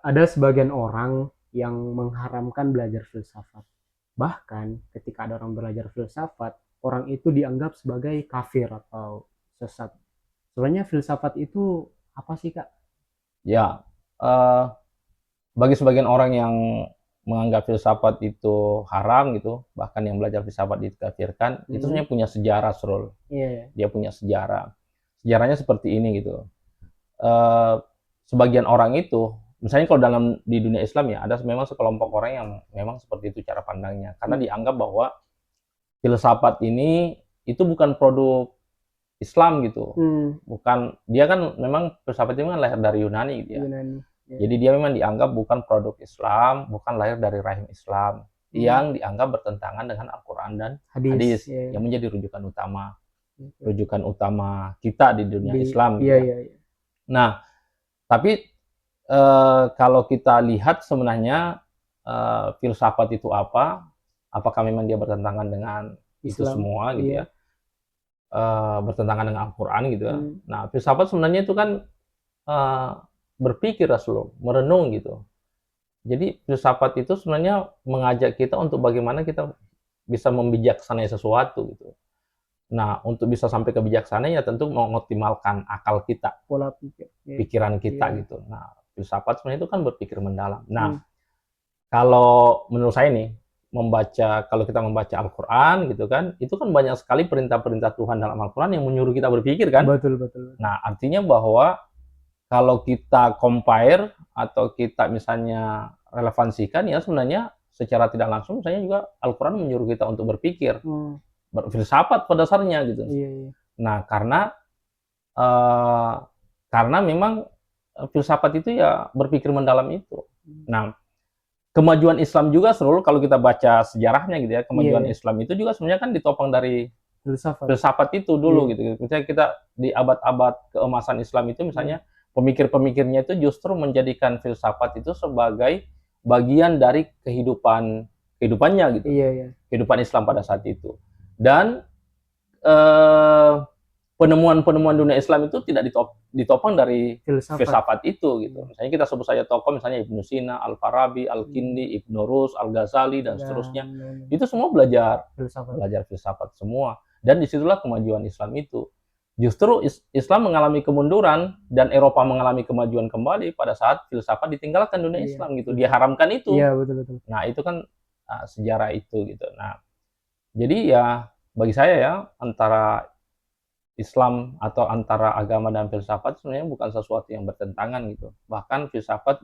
Ada sebagian orang yang mengharamkan belajar filsafat. Bahkan ketika ada orang belajar filsafat, orang itu dianggap sebagai kafir atau sesat. Sebenarnya filsafat itu apa sih, Kak? Ya, eh, bagi sebagian orang yang menganggap filsafat itu haram gitu, bahkan yang belajar filsafat dikafirkan, itu Hmm, sebenarnya punya sejarah, Srul. iya. Dia punya sejarah. Sejarahnya seperti ini gitu. Eh, Sebagian orang itu, misalnya kalau di dunia Islam ya, ada memang sekelompok orang yang memang seperti itu cara pandangnya, karena Hmm, dianggap bahwa filsafat ini itu bukan produk Islam gitu. hmm, Bukan, dia kan memang filsafat itu kan lahir dari Yunani gitu ya. Yunani. Iya. Jadi dia memang dianggap bukan produk Islam, bukan lahir dari rahim Islam, Hmm, yang dianggap bertentangan dengan Al-Quran dan hadis. hadis, Iya. yang menjadi Iya. rujukan utama kita di dunia Di Islam iya gitu ya. iya iya. Nah, tapi kalau kita lihat sebenarnya filsafat itu apa, apakah memang dia bertentangan dengan itu Islam. semua gitu ya, Iya. bertentangan dengan Al-Quran gitu ya. Hmm, Nah, filsafat sebenarnya itu kan eh, berpikir Rasulullah, merenung gitu. Jadi filsafat itu sebenarnya mengajak kita untuk bagaimana kita bisa membijaksanai sesuatu gitu. Nah, untuk bisa sampai ke bijaksana ya tentu mengoptimalkan akal kita, pola pikir. Iya. pikiran Iya. kita gitu. Nah, filsafat sebenarnya itu kan berpikir mendalam. Hmm, Nah, kalau menurut saya nih, kalau kita membaca Al-Quran gitu kan, itu kan banyak sekali perintah-perintah Tuhan dalam Al-Quran yang menyuruh kita berpikir kan. betul betul betul. Nah, artinya bahwa kalau kita compare atau kita misalnya relevansikan ya sebenarnya secara tidak langsung misalnya juga Al-Quran menyuruh kita untuk berpikir, Hmm, berfilsafat pada dasarnya gitu. iya iya. Nah, eh, karena memang filsafat itu ya berpikir mendalam itu. Hmm, Nah, kemajuan Islam juga seluruh kalau kita baca sejarahnya gitu ya, iya kemajuan iya. Islam itu juga sebenarnya kan ditopang dari Filsafat. filsafat itu dulu Iya. gitu. Misalnya kita di abad-abad keemasan Islam itu Hmm, misalnya pemikir-pemikirnya itu justru menjadikan filsafat itu sebagai bagian dari kehidupannya gitu, iya iya. kehidupan Islam pada saat itu. Dan eh, penemuan-penemuan dunia Islam itu tidak ditopang dari Filsafat. filsafat itu gitu. Hmm, Misalnya kita sebut saja tokoh misalnya Ibnu Sina, Al-Farabi, hmm. Al-Kindi, Ibnu Rus, Al-Ghazali dan seterusnya. Dan Itu semua belajar filsafat. belajar filsafat semua. Dan disitulah kemajuan Islam itu. Justru Islam mengalami kemunduran dan Eropa mengalami kemajuan kembali pada saat filsafat ditinggalkan dunia Iya, Islam gitu. Dia filsafat. haramkan Iya, itu. betul betul. Nah, itu kan sejarah itu gitu. Nah, jadi ya bagi saya ya antara Islam atau antara agama dan filsafat sebenarnya bukan sesuatu yang bertentangan gitu. Bahkan filsafat